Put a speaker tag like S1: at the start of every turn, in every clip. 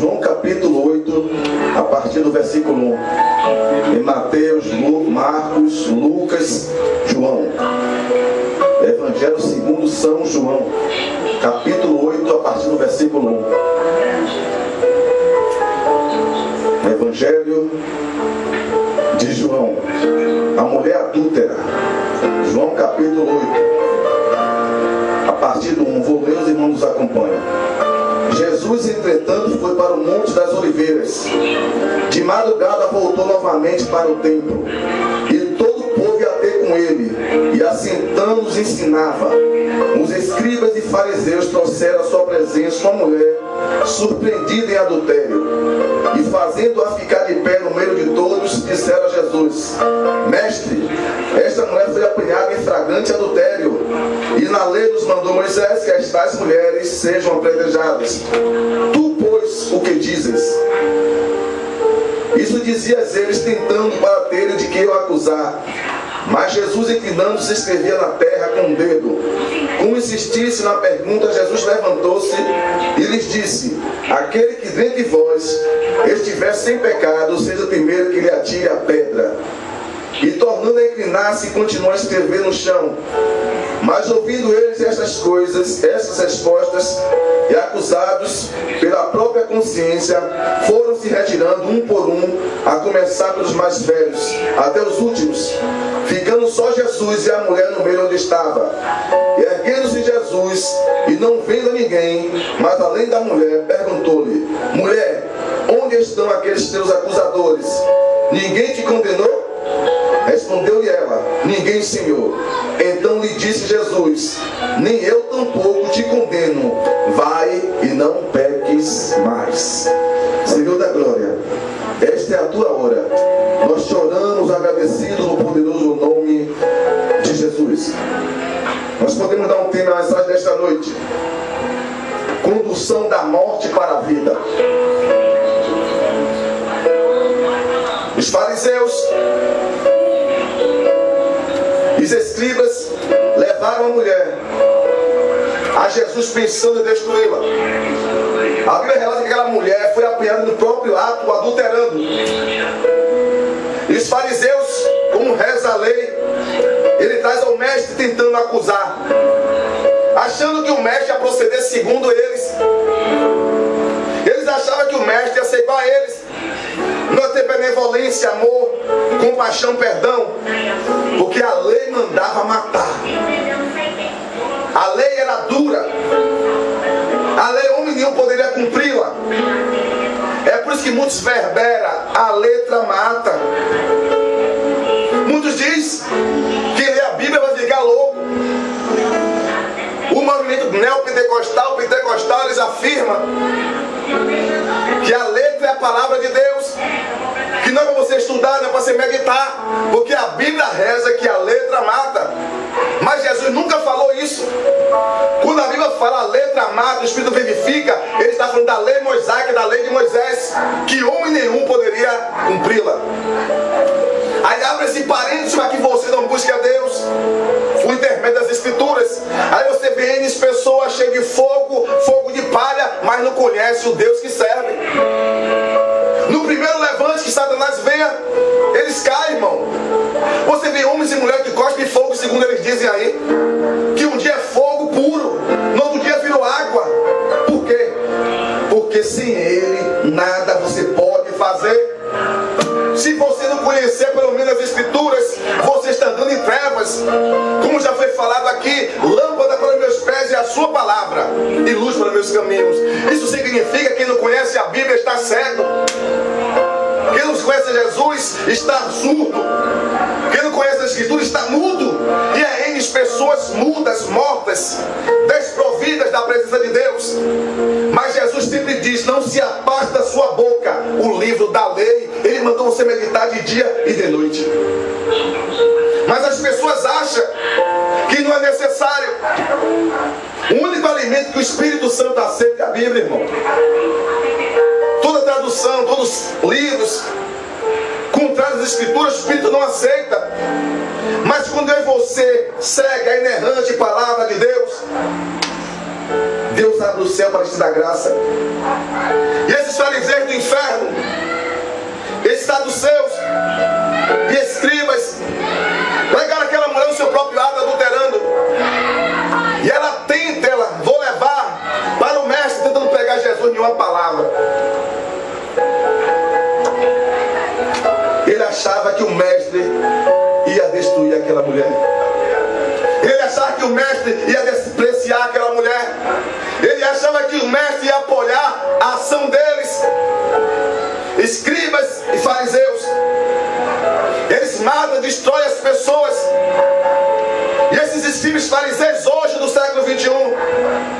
S1: João capítulo 8, a partir do versículo 1. Em Mateus, Marcos, Lucas, João. Evangelho segundo São João, capítulo 8, a partir do versículo 1. Evangelho de João, a mulher adúltera. João capítulo 8, a partir do 1. Vou ler, os irmãos nos acompanham. Jesus, entretanto, foi para o Monte das Oliveiras. De madrugada voltou novamente para o templo, e todo o povo ia ter com ele, e assentando-os ensinava. Os escribas e fariseus trouxeram à sua presença uma mulher surpreendida em adultério, e fazendo-a ficar de pé no meio de todos, disseram a Jesus: Mestre, esta mulher foi apanhada em flagrante adultério, e na lei nos mandou Moisés que as tais mulheres sejam apedrejadas. Tu, pois, o que dizes? Isso dizias eles, tentando para ter de que o acusar. Mas Jesus, inclinando-se, escrevia na terra com o dedo. Como insistisse na pergunta, Jesus levantou-se e lhes disse: Aquele que dentre vós estiver sem pecado, seja o primeiro que lhe atire a pedra. E tornando a inclinar-se, continuou a escrever no chão. Mas ouvindo eles estas coisas, estas respostas, e acusados pela própria consciência, foram se retirando um por um, a começar pelos mais velhos, até os últimos, ficando só Jesus e a mulher no meio onde estava. E erguendo-se Jesus, e não vendo ninguém, mas além da mulher, perguntou-lhe: Mulher, onde estão aqueles teus acusadores? Ninguém te condenou? Respondeu-lhe ela: Ninguém, Senhor. Então lhe disse Jesus: Nem eu tampouco te condeno. Vai e não peques mais. Senhor da glória, esta é a tua hora. Nós choramos agradecidos no poderoso nome de Jesus. Nós podemos dar um tema à mensagem desta noite: condução da morte para a vida. Os fariseus, os escribas levaram a mulher a Jesus pensando em destruí-la. A Bíblia relata que aquela mulher foi apanhada no próprio ato, adulterando. E os fariseus, como reza a lei, ele traz ao mestre tentando acusar, achando que o mestre ia proceder segundo eles. Eles achavam que o mestre ia ser igual a eles, não ter benevolência, amor, compaixão, perdão, porque a lei mandava matar. A lei era dura. A lei homem nenhum poderia cumpri-la. É por isso que muitos verberam: a letra mata. Muitos dizem que lê a Bíblia vai ficar louco. O movimento neopentecostal, pentecostal, eles afirmam que a letra é a palavra de Deus, que não é para você estudar, não é para você meditar, porque a Bíblia reza que a letra mata. Mas Jesus nunca falou isso. Quando a Bíblia fala a letra mata, o Espírito vivifica, ele está falando da lei mosaica, da lei de Moisés, que homem nenhum poderia cumpri-la. Aí abre esse parênteses para que você não busque a Deus, o intermédio das Escrituras. Aí você vê N pessoas cheias de fogo, fogo de palha, mas não conhece o Deus que serve. No primeiro levante que Satanás venha, eles caem, irmão. Você vê homens e mulheres que cospem fogo, segundo eles dizem aí, que um dia é fogo puro, no outro dia virou água. Por quê? Porque sem ele nada você pode fazer. Se você não conhecer pelo menos as Escrituras, você está andando em trevas. Como já foi falado aqui, lâmpada para os meus pés é a sua palavra e luz para os meus caminhos. Isso significa que quem não conhece a Bíblia está cego. Quem não conhece Jesus está surdo. Quem não conhece a Escritura está mudo. E há N pessoas mudas, mortas, desprovidas da presença de Deus. Mas Jesus sempre diz: não se afaste da sua boca o livro da lei. Ele mandou você meditar de dia e de noite. Mas as pessoas acham que não é necessário. O único alimento que o Espírito Santo aceita é a Bíblia, irmão. Toda tradução, todos os livros contrários às Escrituras, o Espírito não aceita. Mas quando eu e você segue a inerrante palavra de Deus, Deus abre o céu para te dar graça. E esses fariseus do inferno, esses saduceus e escribas, pegaram aquela mulher no seu próprio ato adulterando. E ela tenta, vou levar para o mestre, tentando pegar Jesus em uma palavra. Ele achava que o mestre ia destruir aquela mulher. Ele achava que o mestre ia despreciar aquela mulher. Ele achava que o mestre ia apoiar a ação deles. Escribas e fariseus, eles matam, destroem as pessoas. E esses escribas e fariseus hoje do século 21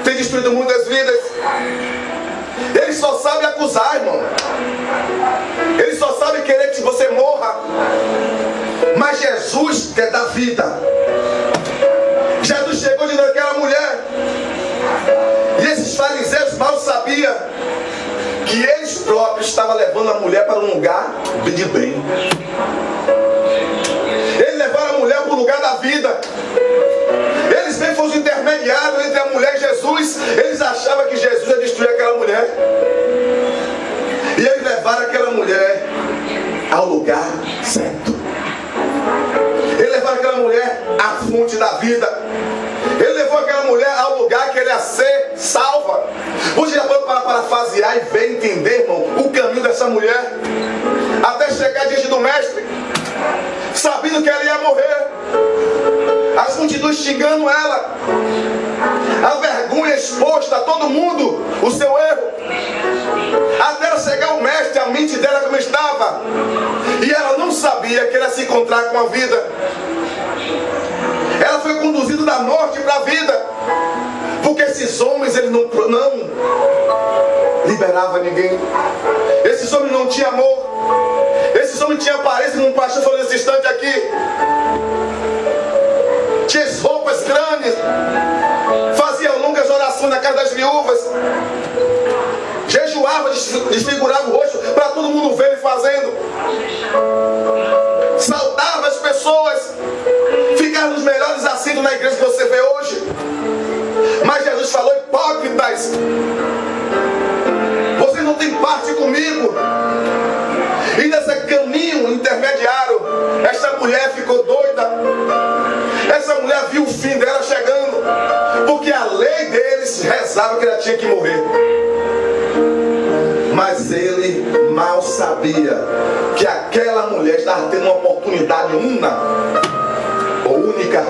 S1: têm destruído muitas vidas. Eles só sabem acusar, irmão. Eles só sabem querer que você morra. Mas Jesus quer dar vida. Jesus chegou de naquela mulher. E esses fariseus mal sabiam que eles próprios estavam levando a mulher para um lugar de bem. Eles levaram a mulher para o lugar da vida. Eles bem foram os intermediários entre a mulher e Jesus. Eles achavam que Jesus ia destruir aquela mulher. E eles levaram aquela mulher ao lugar certo. Eles levaram aquela mulher à fonte da vida. Ele levou aquela mulher ao lugar que ele ia ser salva. Você já pode parafasear e ver, entender, irmão, o caminho dessa mulher, até chegar diante do mestre, sabendo que ela ia morrer, as multidões xingando ela, a vergonha exposta a todo mundo, o seu erro, até ela chegar ao mestre, a mente dela como estava, e ela não sabia que ela ia se encontrar com a vida. Ela foi conduzida da morte para a vida, porque esses homens, eles não liberavam ninguém. Esses homens não tinham amor. Esses homens tinham aparência, como um pastor falou nesse instante aqui, tinha as roupas grandes, faziam longas orações na casa das viúvas, jejuava, desfigurava o rosto para todo mundo ver ele fazendo, saudava as pessoas, ficava nos melhores assentos na igreja que você vê hoje. Mas Jesus falou: hipócritas, vocês não têm parte comigo. E nesse caminho intermediário, essa mulher ficou doida. Essa mulher viu o fim dela chegando, porque a lei deles rezava que ela tinha que morrer. Mas ele mal sabia que aquela mulher estava tendo uma oportunidade única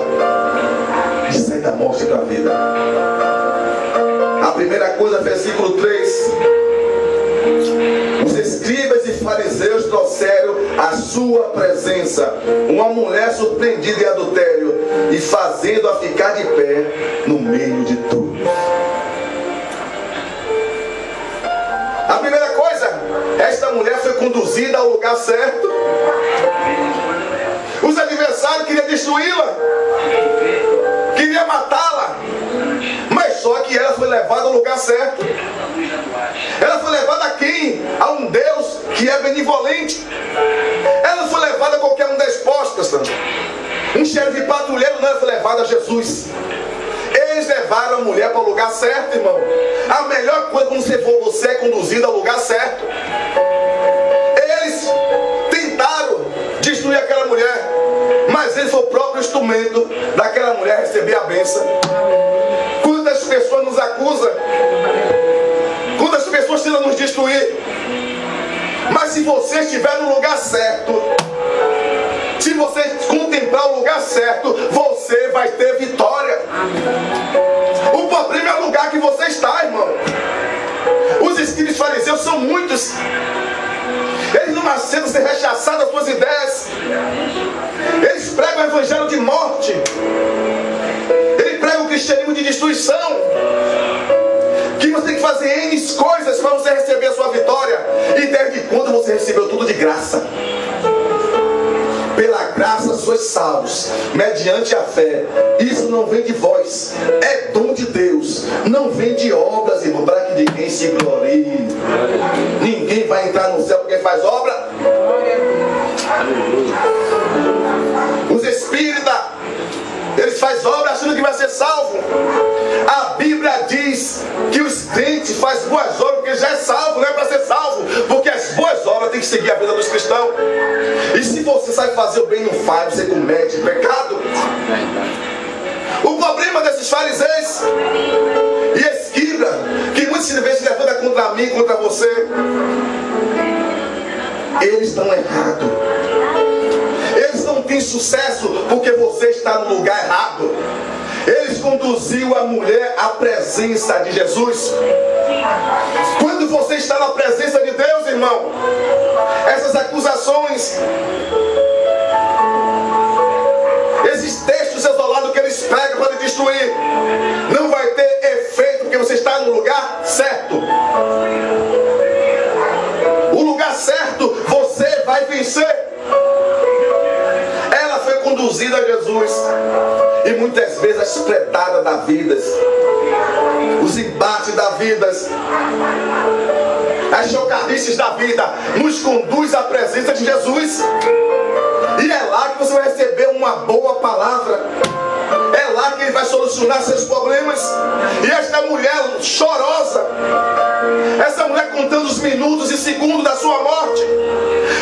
S1: de sair da morte para a vida. A primeira coisa, versículo 3: os escribas e fariseus trouxeram à sua presença uma mulher surpreendida em adultério e fazendo-a ficar de pé no meio de todos. A primeira coisa, esta mulher foi conduzida ao lugar certo. Os adversários queriam destruí-la, queriam matá-la, mas só que ela foi levada ao lugar certo. Ela foi levada a quem? A um Deus que é benevolente. Ela não foi levada a qualquer um das postas. Um xerife patrulheiro, não, ela foi levada a Jesus. Eles levaram a mulher para o lugar certo, irmão. A melhor coisa quando você é conduzido ao lugar certo. Eles tentaram destruir aquela mulher, mas ele foi o próprio instrumento daquela mulher receber a bênção. Quantas pessoas nos acusam, quantas pessoas tentam nos destruir, mas se você estiver no lugar certo, se você contemplar o lugar certo, você vai ter vitória. O problema é o lugar que você está, irmão. Os escribas fariseus são muitos. Eles não aceitam ser rechaçados das suas ideias. Eles pregam o evangelho de morte. Eles pregam o cristianismo de destruição. Que você tem que fazer N coisas para você receber a sua vitória. E desde quando você recebeu tudo de graça? Pela graça sois salvos, mediante a fé. Isso não vem de vós, é dom de Deus. Não vem de obras, irmão, para que ninguém se glorie. Ninguém vai entrar no céu porque faz obra. Os espíritas, eles faz obra achando que vai ser salvo. A Bíblia diz que os crentes fazem boas obras porque já é salvo, não é para ser salvo. Porque as boas obras têm que seguir a vida dos cristãos. E se você sabe fazer o bem e não faz, você comete pecado. O problema desses fariseus e escribas, que muitas vezes se levantam contra mim, contra você, eles estão errados. Eles não têm sucesso porque você está no lugar errado. Eles conduziu a mulher à presença de Jesus. Quando você está na presença de Deus, irmão, essas acusações, esses textos isolados que eles pregam para destruir, não vai ter efeito porque você está no lugar certo. O lugar certo, você vai vencer. Ela foi conduzida a Jesus. E muitas vezes as predadas da vida, os embates da vida, as chocarrices da vida, nos conduz à presença de Jesus. E é lá que você vai receber uma boa palavra. É lá que Ele vai solucionar seus problemas. E esta mulher chorosa, essa mulher contando os minutos e segundos da sua morte,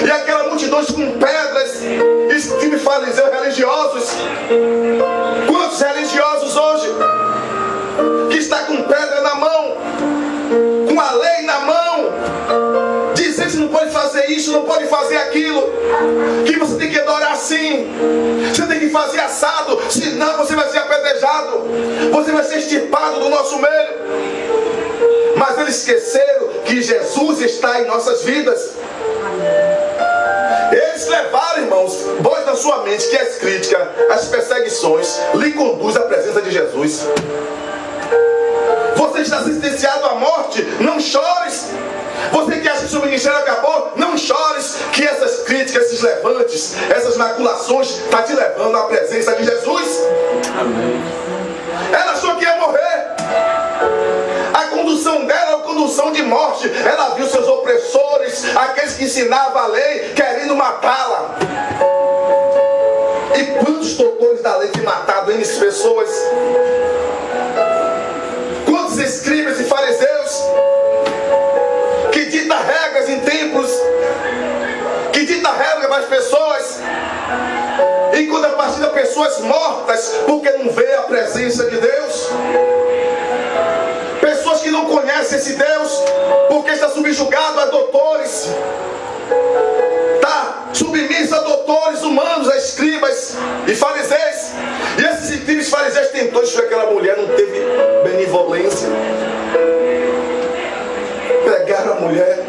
S1: e aquela multidão com pedras, e fariseus religiosos. Quantos religiosos hoje que está com pedra na mão, com a lei na mão, dizendo que não pode fazer isso, não pode fazer aquilo, que você tem que adorar assim, você tem que fazer assado, senão você vai ser apedrejado, você vai ser extirpado do nosso meio. Mas eles esqueceram que Jesus está em nossas vidas. Eles levaram, irmãos, voz na sua mente que as críticas, as perseguições lhe conduzem à presença de Jesus. Você está sentenciado à morte, não chores. Você que acha que o seu ministério acabou, não chores, que essas críticas, esses levantes, essas maculações estão te levando à presença de Jesus. Amém. Ela achou que ia morrer. A condução dela é uma condução de morte. Ela viu seus opressores, aqueles que ensinavam a lei, querendo matá-la. E quantos doutores da lei têm matado N pessoas? Quantos escribas e fariseus que ditam regras em templos, que ditam regras para as pessoas, e quando a partir das pessoas mortas porque não vê a presença de Deus. Pessoas que não conhecem esse Deus porque está subjugado a doutores, está submisso a doutores humanos, a escribas e fariseus. E esses escribas e fariseus tentou destruir aquela mulher, não teve benevolência. Pegaram a mulher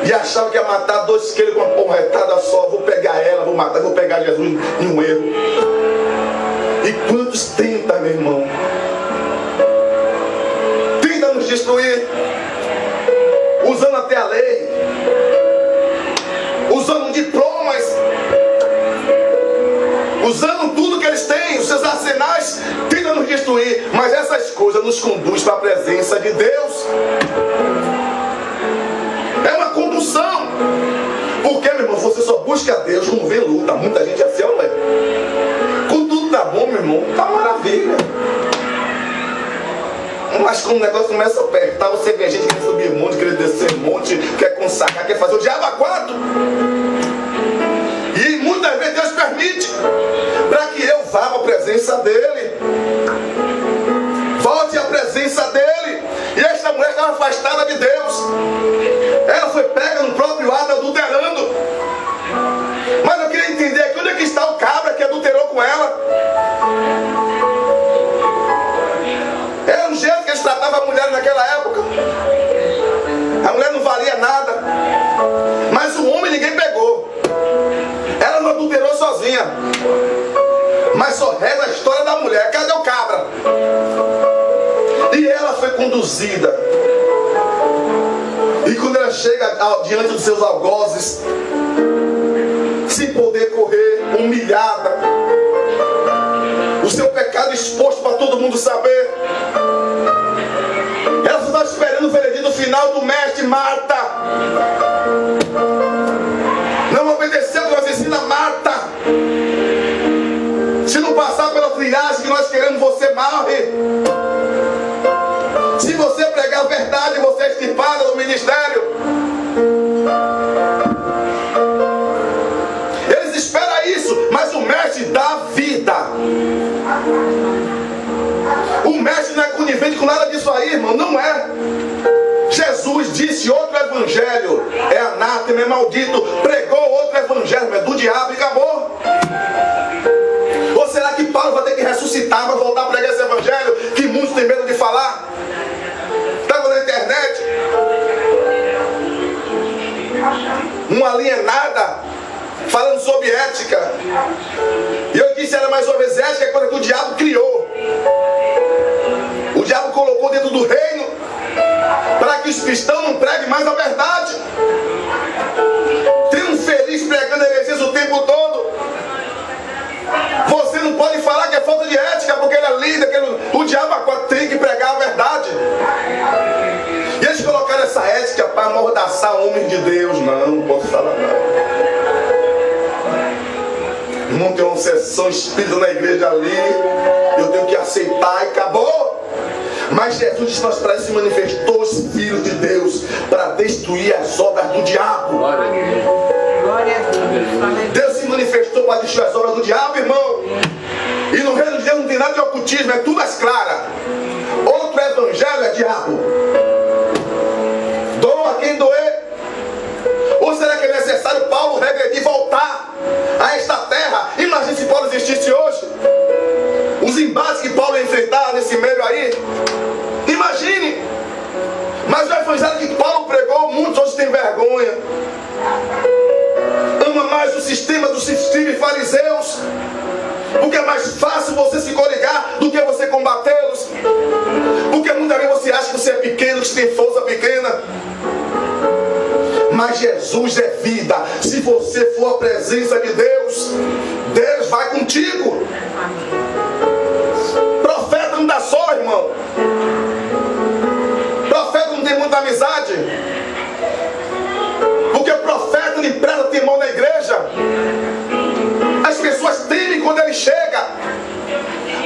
S1: e achavam que ia matar 2 quilos com uma porretada só. Vou pegar ela, vou matar, vou pegar Jesus em um erro. E quantos tentam, meu irmão? Tenta nos destruir, usando até a lei, usando diplomas, usando tudo que eles têm, os seus arsenais, tenta nos destruir. Mas essas coisas nos conduzem para a presença de Deus. É uma condução. Porque, meu irmão, você só busca Deus quando vê luta. Muita gente assim, olha. Quando tudo tá bom, meu irmão, tá maravilha. Mas quando o negócio começa a apertar, você vê gente que quer subir monte, quer descer monte, quer consagrar, quer fazer o diabo a 4. E muitas vezes Deus permite para que eu vá para a presença dele. Volte à presença dele. E esta mulher estava afastada de Deus. Ela foi pega no próprio ato adulterando. Mas eu queria entender aqui onde é que está o cabra que adulterou com ela. Era um jeito que eles tratavam a mulher naquela época. A mulher não valia nada. Mas o homem ninguém pegou. Ela não adulterou sozinha. Mas só reza a história da mulher. Cadê o cabra? E ela foi conduzida. E quando ela chega diante dos seus algozes, sem poder correr, humilhada, o seu pecado exposto para todo mundo saber, ela só estava esperando o veredito final do mestre. Marta, não obedeceu, mas ensina Marta. Se não passar irmão, não é. Jesus disse outro evangelho, é anátema, é maldito. Pregou outro evangelho, é do diabo e acabou. Ou será que Paulo vai ter que ressuscitar, vai voltar a pregar esse evangelho que muitos têm medo de falar? Estava na internet uma alienada falando sobre ética, e eu disse, era mais ou menos ética, é coisa que o diabo criou. O diabo colocou dentro do reino para que os cristãos não preguem mais a verdade. Tem um feliz pregando heresias o tempo todo. Você não pode falar que é falta de ética porque ele é líder, o diabo agora tem que pregar a verdade. E eles colocaram essa ética para amordaçar homens de Deus. Não posso falar não. Não tem uma sessão espírita na igreja ali, eu tenho que aceitar e acabou. Mas Jesus disse que para isso se manifestou os filhos de Deus para destruir as obras do diabo.
S2: Glória a Deus. Glória a Deus.
S1: Deus se manifestou para destruir as obras do diabo, irmão. E no reino de Deus não tem nada de ocultismo, é tudo mais clara. Outro evangelho é diabo. Doa quem doer. Ou será que é necessário Paulo regredir e voltar a esta terra? Imagine se Paulo existisse hoje. Os embates que Paulo ia enfrentar nesse meio aí. Imagine. Mas o evangelho que Paulo pregou, muitos hoje têm vergonha. Ama mais o sistema dos escribas e fariseus, porque é mais fácil você se coligar do que você combatê-los. Porque muitas vezes você acha que você é pequeno, que você tem força pequena. Mas Jesus é vida. Se você for a presença de Deus, Deus vai contigo. Profeta não dá só, irmão. Profeta não tem muita amizade. Porque o profeta não empresta temor na igreja. As pessoas temem quando ele chega.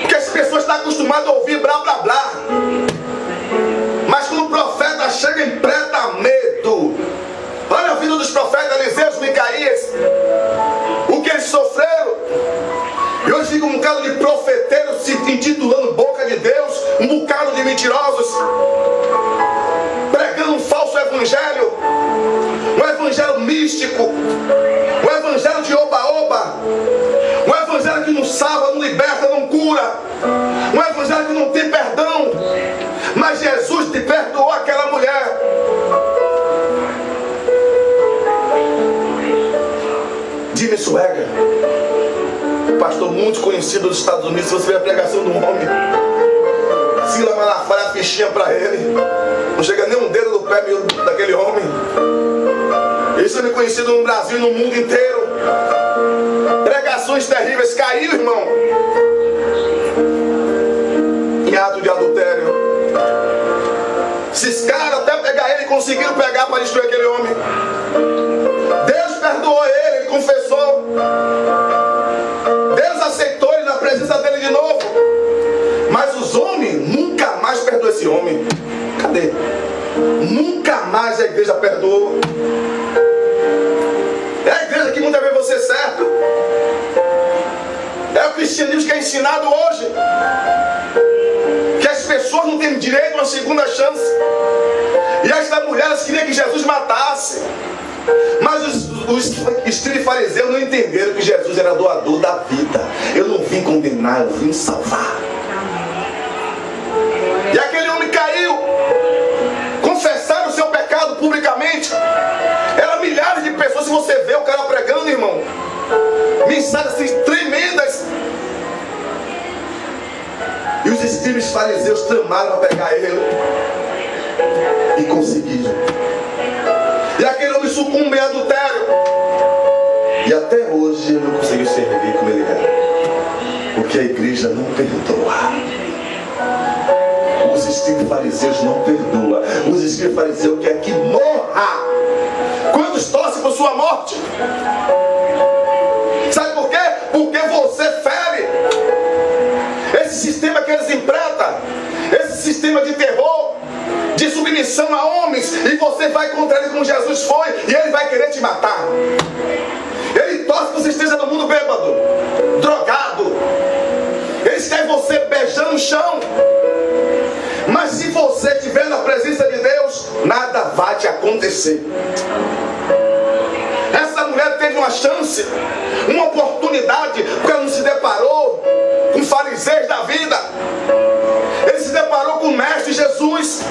S1: Porque as pessoas estão acostumadas a ouvir blá blá blá. Mas quando o profeta chega, empresta medo. Olha a vida dos profetas Eliseus, Micaías, o que eles sofreram. E hoje fica um bocado de profeteiros se intitulando boca de Deus, um bocado de mentirosos, pregando um falso evangelho, um evangelho místico, um evangelho de oba-oba, um evangelho que não salva, não liberta, não cura, um evangelho que não tem perdão. Mas Jesus te perdoou aquela mulher. Jimmy Swaggart, pastor muito conhecido dos Estados Unidos. Se você vê a pregação do homem, Sila Malafaia, a fichinha para ele, não chega nem um dedo do pé daquele homem. Isso é conhecido no Brasil e no mundo inteiro. Pregações terríveis. Caiu, irmão, em ato de adultério. Esses caras até pegar ele conseguiram pegar para destruir aquele homem. Deus perdoou ele, ele confessou. Deus aceitou ele na presença dele de novo. Mas os homens nunca mais perdoam esse homem. Cadê? Nunca mais a igreja perdoou. É a igreja que muitas vezes você certo. É o cristianismo que é ensinado hoje, que as pessoas não têm direito a uma segunda chance. E estas mulheres queriam que Jesus matasse. Mas os escribas e fariseus não entenderam que Jesus era doador da vida. Eu não vim condenar, eu vim salvar. E aquele homem caiu. Confessaram o seu pecado publicamente. Eram milhares de pessoas. Se você vê o cara pregando, irmão, mensagens assim, tremendas. E os escribas e fariseus tramaram para pegar ele. E conseguiram. E aquele homem sucumbe em adultério. E até hoje ele não conseguiu servir como ele era. Porque a igreja não perdoa. Os escribas e fariseus não perdoam. Os escribas e fariseus querem que morra. Quantos torcem por sua morte? Sabe por quê? Porque você fere. Esse sistema que eles implementam, esse sistema de terror, de submissão a homens, e você vai contra ele como Jesus foi, e ele vai querer te matar. Ele torce que você esteja no mundo bêbado, drogado. Eles querem você beijando o chão. Mas se você tiver vai te acontecer. Essa mulher teve uma chance, uma oportunidade, porque ela não se deparou com fariseus da vida. Ele se deparou com o Mestre Jesus,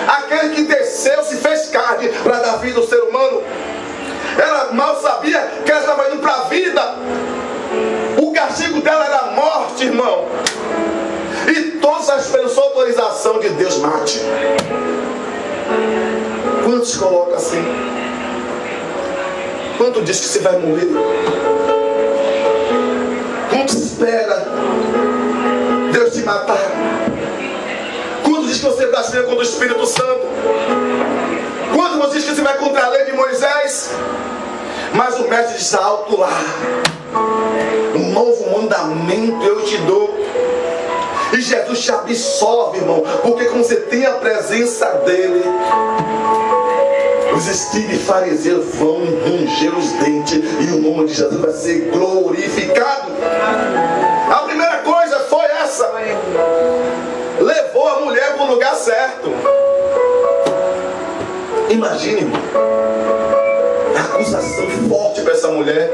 S1: aquele que desceu, se fez carne para dar vida ao ser humano. Ela mal sabia que ela estava indo para a vida. O castigo dela era a morte, irmão. E todas as pessoas, autorização de Deus, mate. Quantos colocam assim? Quanto diz que você vai morrer? Quanto espera Deus te matar? Quanto diz que você blasfema contra o Espírito Santo? Quanto você diz que você vai contra a lei de Moisés? Mas o mestre diz alto lá: um novo mandamento eu te dou. E Jesus te absolve, irmão, porque quando você tem a presença dele, os espíritos fariseus vão ranger os dentes e o nome de Jesus vai ser glorificado. A primeira coisa foi essa: levou a mulher para o lugar certo. Imagine, irmão, acusação forte para essa mulher.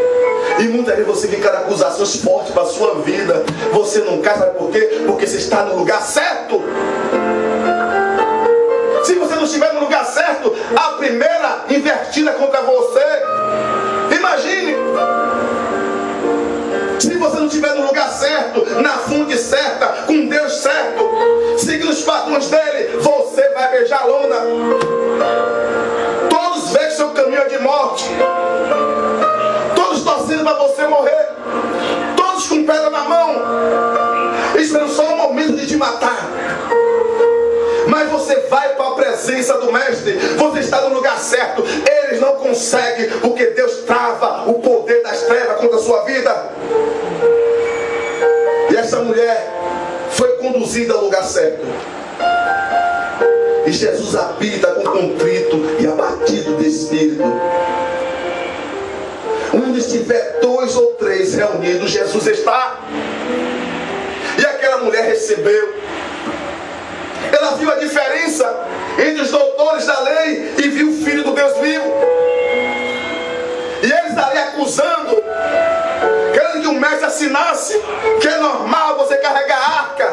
S1: E muitas vezes você fica dando acusações fortes para a sua vida. Você não cai, sabe por quê? Porque você está no lugar certo. Se você não estiver no lugar certo, a primeira invertida contra você. Imagine. Se você não estiver no lugar certo, na fonte certa, com Deus certo, seguindo os padrões dele, você vai beijar a lona. Todos veem que seu caminho é de morte. Todos torcendo para você morrer. Todos com pedra na mão, esperando só um momento de te matar. Mas você vai para a presença do Mestre. Você está no lugar certo. Eles não conseguem, porque Deus trava o poder das trevas contra a sua vida. E essa mulher foi conduzida ao lugar certo. E Jesus habita com contrito e abatido de espírito. Onde estiver 2 ou 3 reunidos, Jesus está. E aquela mulher recebeu. Ela viu a diferença entre os doutores da lei e viu o Filho do Deus vivo. E eles ali acusando, querendo que o mestre assinasse que é normal você carregar arca,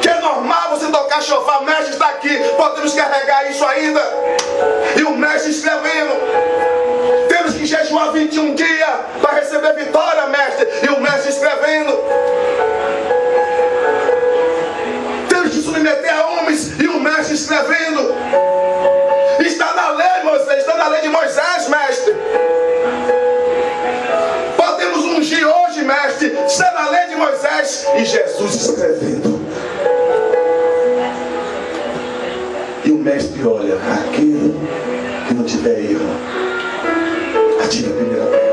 S1: que é normal você tocar chofar. O mestre está aqui, podemos carregar isso ainda. E o mestre escrevendo: temos que jejuar 21 dias para receber vitória, mestre. E o mestre escrevendo: temos que submeter a homens. E o mestre escrevendo: está na lei, Moisés, está na lei de Moisés, mestre. Podemos ungir hoje, mestre, está na lei de Moisés. E Jesus escrevendo. E o mestre olha: aquele que não tiver erro, atire a primeira pedra.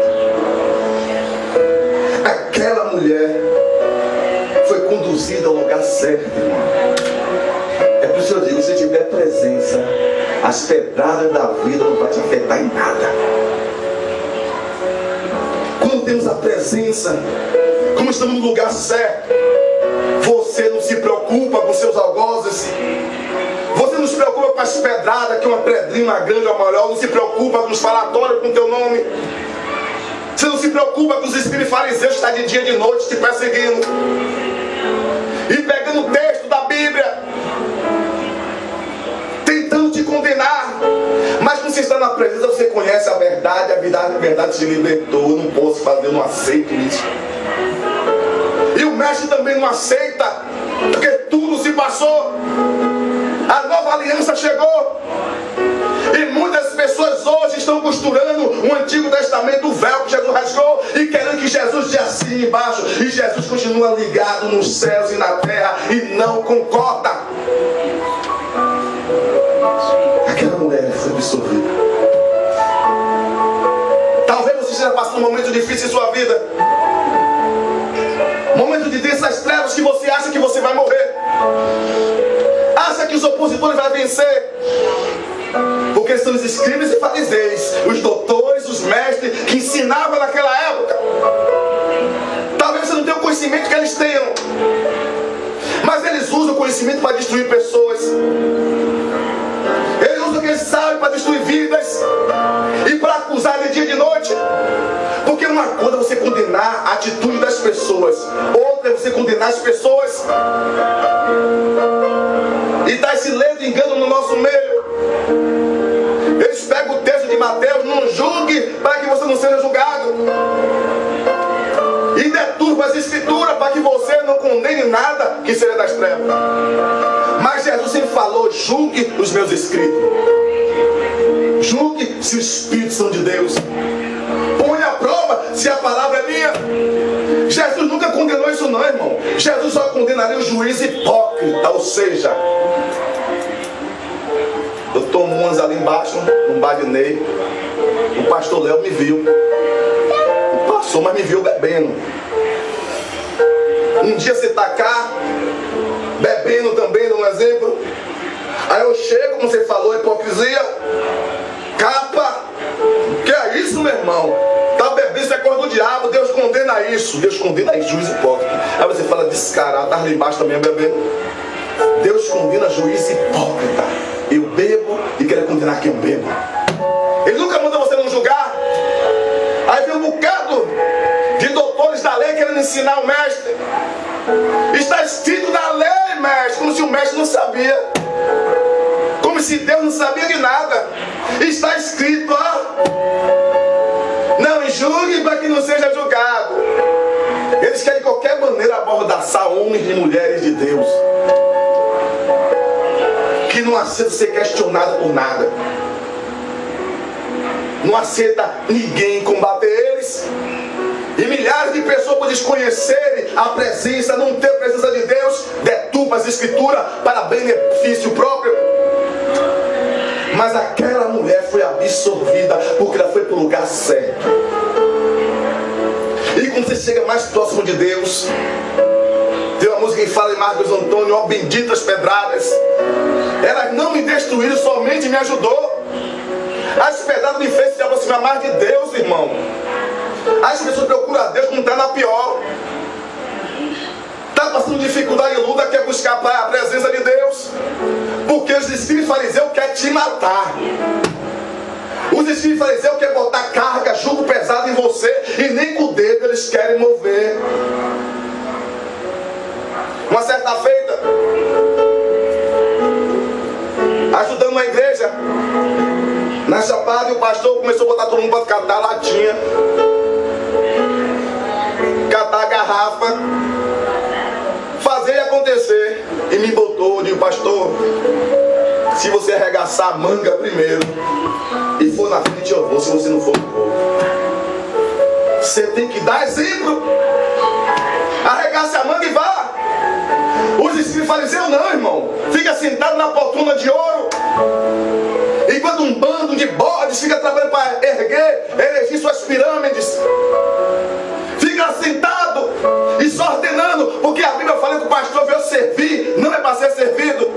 S1: Aquela mulher foi conduzida ao lugar certo, irmão. É por isso que eu digo: se tiver presença, as pedradas da vida não vai te afetar em nada. Quando temos a presença, como estamos no lugar certo, você não se preocupa com seus algozes. Você não se preocupa com as pedradas, que uma pedrinha, uma grande ou maior. Não se preocupa com os falatórios com o teu nome. Você não se preocupa com os espíritos fariseus que estão de dia e de noite te perseguindo. E pegando o texto da Bíblia, tentando te condenar. Mas quando você está na presença, você conhece a verdade te libertou. Eu não posso fazer, eu não aceito isso. E o mestre também não aceita, porque tudo se passou. A nova aliança chegou. E muitas pessoas hoje estão costurando o Antigo Testamento, o véu que Jesus rasgou, e querendo que Jesus te assine embaixo. E Jesus continua ligado nos céus e na terra e não concorda. Aquela mulher foi absorvida. Talvez você esteja passando um momento difícil em sua vida, momento de densas trevas, que você acha que você vai morrer, acha que os opositores vão vencer, porque são os escribas e fariseus, os doutores, os mestres que ensinavam naquela época. Talvez você não tenha o conhecimento que eles tenham, mas eles usam o conhecimento para destruir pessoas. Eles usam Porque eles sabem para destruir vidas e para acusar de dia e de noite. Porque uma coisa é você condenar a atitude das pessoas, outra é você condenar as pessoas. E está esse ledo engano no nosso meio. Eles pegam o texto de Mateus, não julgue para que você não seja julgado. E deturpa as escrituras para que você não condene nada que seja das trevas. Mas Jesus sempre falou: julgue os meus escritos. Julgue se os espíritos são de Deus. Põe à prova se a palavra é minha. Jesus nunca condenou isso não, irmão. Jesus só condenaria o juiz hipócrita. Ou seja, eu estou uns ali embaixo, no badinei. O pastor Léo me viu. Passou, mas me viu bebendo. Um dia você está cá, bebendo também, dando um exemplo. Aí eu chego, como você falou, hipocrisia, capa. Que é isso, meu irmão? Tá bebendo, isso é coisa do diabo. Deus condena isso. Deus condena isso, juiz hipócrita. Aí você fala descarado, tá ali embaixo também bebendo. Deus condena juiz hipócrita. Eu bebo e quero condenar quem eu bebo. Ele nunca manda você não julgar. Aí vem um bocado de doutores da lei querendo ensinar o mestre. Está escrito na lei, mestre, como se o mestre não sabia. Como se Deus não sabia de nada. Está escrito, não julgue para que não seja julgado. Eles querem de qualquer maneira abordaçar homens e mulheres de Deus, que não aceita ser questionado por nada. Não aceita ninguém combater eles. E milhares de pessoas, por desconhecerem a presença, não ter a presença de Deus, deturpam as escrituras para benefício próprio. Mas aquela mulher foi absorvida porque ela foi para o lugar certo. E quando você chega mais próximo de Deus, tem uma música que fala em Marcos Antônio: ó benditas pedradas, elas não me destruíram, somente me ajudou. As pedradas me fez se aproximar mais de Deus, irmão. As pessoas procuram a Deus quando está na pior. Está passando dificuldade e luta, quer buscar a presença de Deus. Porque os espíritos fariseus querem te matar. Os espíritos fariseus querem botar carga, jugo pesado em você, e nem com o dedo eles querem mover. Uma certa feita, ajudando uma igreja na Chapada, e o pastor começou a botar todo mundo para catar latinha, catar a garrafa, fazer e acontecer. E me botou, digo: pastor, se você arregaçar a manga primeiro e for na frente eu vou, se você não for eu vou. Você tem que dar exemplo. Arregace a manga e vá. Os espíritos fariseus não, irmão. Fica sentado na poltrona de ouro, enquanto um bando de bodes fica trabalhando para erigir suas pirâmides. Fica sentado e só ordenando, porque a Bíblia fala que o pastor veio servir, não é para ser servido.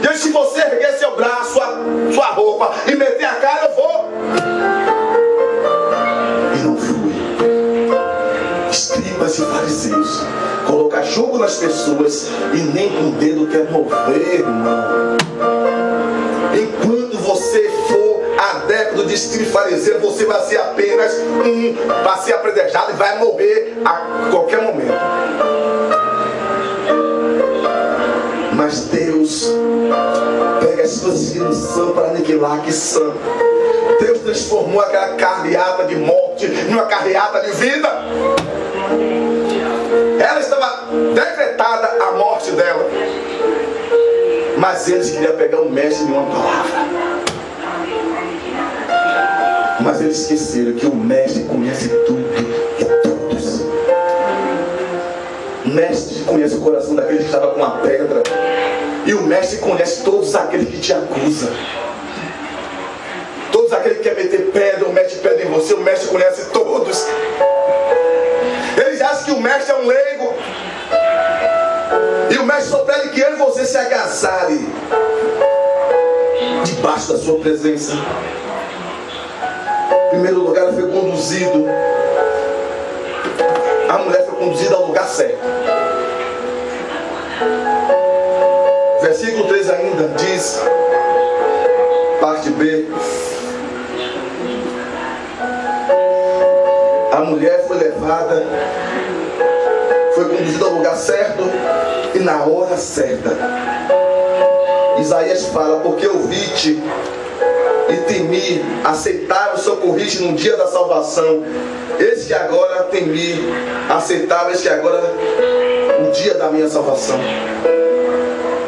S1: E se você erguer seu braço, sua roupa e meter a cara, eu vou. E não fui. Escribas e fariseus colocar jogo nas pessoas e nem com o dedo quer mover, irmão. Enquanto você for adepto de escriba e fariseu, você vai ser apenas vai ser apredejado e vai morrer a qualquer momento. Mas Deus pega as suas filhas sã para aniquilar que sã. Deus transformou aquela carreata de morte numa carreata de vida. Ela estava decretada a morte dela, mas eles queriam pegar o mestre em uma palavra. Mas eles esqueceram que o mestre conhece tudo e todos. O mestre conhece o coração daquele que estava com uma pedra, e o mestre conhece todos aqueles que te acusam. Todos aqueles que querem meter pedra, o mestre pedra em você, o mestre conhece todos. Eles acham que o mestre é um leigo, e o mestre só pede que eu e você se agasalhe debaixo da sua presença. Em primeiro lugar, ela foi conduzido. A mulher foi conduzida ao lugar certo. Versículo 3 ainda diz: B. A mulher foi levada, foi conduzida ao lugar certo e na hora certa. Isaías fala: porque ouvi-te e temi, aceitaram, socorriste no dia da salvação. Eis que agora temi, aceitaram, eis que agora o dia da minha salvação.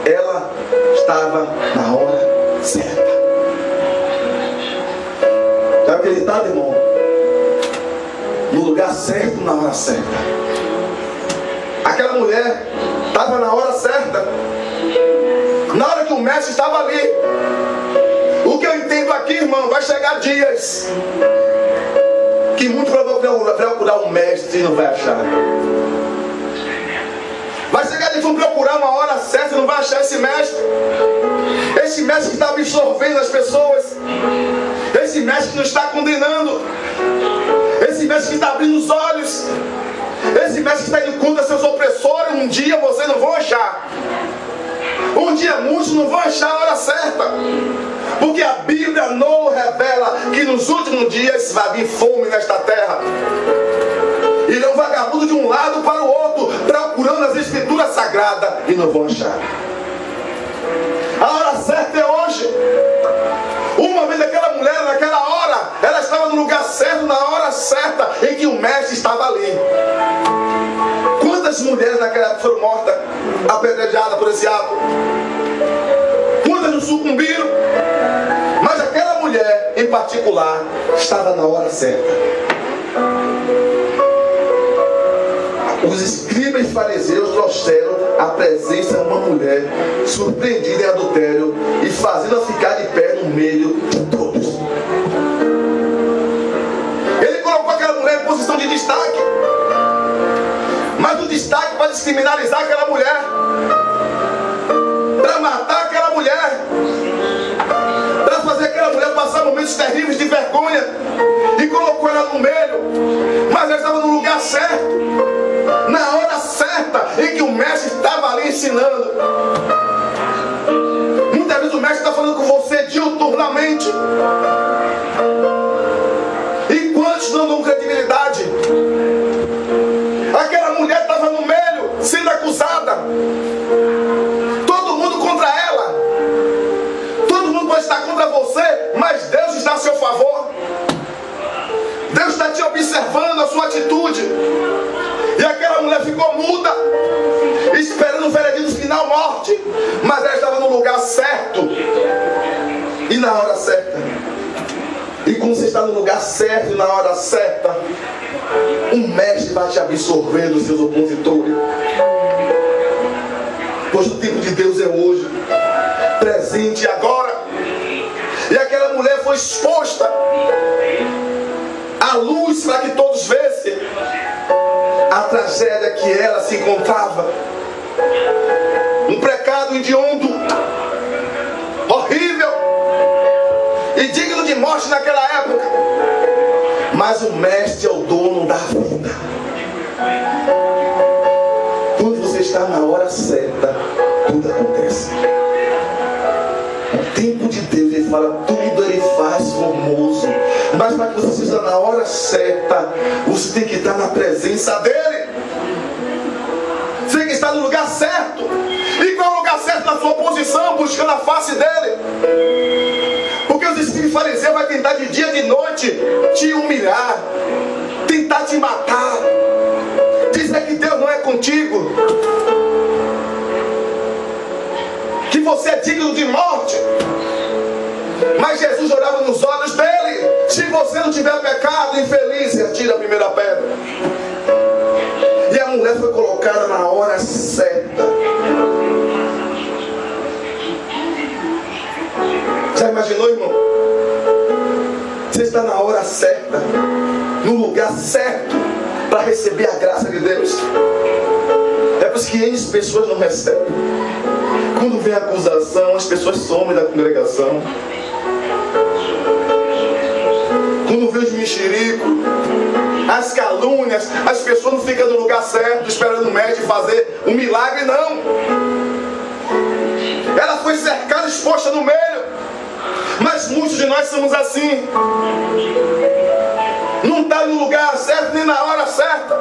S1: Ela estava na hora certa. Já acreditado, irmão? No lugar certo, na hora certa. Aquela mulher estava na hora certa. Na hora que o mestre estava ali. O que eu entendo aqui, irmão, vai chegar dias que muito provavelmente vai procurar um mestre e não vai achar. Vai chegar dias que vão procurar uma hora certa e não vai achar esse mestre. Esse mestre que está absorvendo as pessoas. Esse mestre que não está condenando. Esse mestre que está abrindo os olhos. Esse mestre que está indo contra seus opressores. Um dia vocês não vão achar. Um dia muitos não vão achar a hora certa. Porque a Bíblia não revela que nos últimos dias vai vir fome nesta terra. Irão vagabundo de um lado para o outro, procurando as escrituras sagradas e não vão achar. A hora certa é hoje. Uma vez aquela mulher, naquela hora, ela estava no lugar certo, na hora certa, em que o mestre estava ali. Quantas mulheres naquela época foram mortas, apedrejadas por esse ato? Quantas não sucumbiram? Mas aquela mulher, em particular, estava na hora certa. Os escribas e fariseus trouxeram à presença de uma mulher surpreendida em adultério e fazendo-a ficar de pé no meio de todos. Ele colocou aquela mulher em posição de destaque, mas o destaque para descriminalizar aquela mulher, para matar aquela mulher, para fazer aquela mulher passar momentos terríveis de vergonha, e colocou ela no meio. Mas ela estava no lugar certo, na hora certa, em que o mestre estava ali ensinando. Muitas vezes o mestre está falando com você diuturnamente, e quantos não dão credibilidade? Aquela mulher estava no meio, sendo acusada, todo mundo contra ela. Todo mundo pode estar contra você, mas Deus está a seu favor. Deus está te observando a sua atitude. E aquela mulher ficou muda, esperando o veredito final, morte. Mas ela estava no lugar certo e na hora certa. E quando você está no lugar certo e na hora certa, o mestre vai te absorver dos seus opositores. Pois o tempo de Deus é hoje, presente e agora. E aquela mulher foi exposta à luz para que todos vissem a tragédia que ela se encontrava. Um pecado hediondo, horrível e digno de morte naquela época. Mas o mestre é o dono da vida. Quando você está na hora certa, tudo acontece. O tempo de Deus, ele fala, tudo ele faz formoso. Mas para que você esteja na hora certa, você tem que estar na presença dele. Você tem que estar no lugar certo. E qual é o lugar certo? Na sua posição, buscando a face dele. Porque os espíritos fariseus vão tentar de dia e de noite te humilhar, tentar te matar, dizer que Deus não é contigo, que você é digno de morte. Mas Jesus olhava nos olhos dele. Se você não tiver pecado, infeliz, atira a primeira pedra. E a mulher foi colocada na hora certa. Já imaginou, irmão? Você está na hora certa, no lugar certo, para receber a graça de Deus. É por isso que N pessoas não recebem. Quando vem a acusação, as pessoas somem da congregação. Quando vem os mexericos, as calúnias, as pessoas não ficam no lugar certo, esperando o mestre fazer um milagre, não. Ela foi cercada, exposta no meio. Mas muitos de nós somos assim. Não está no lugar certo nem na hora certa.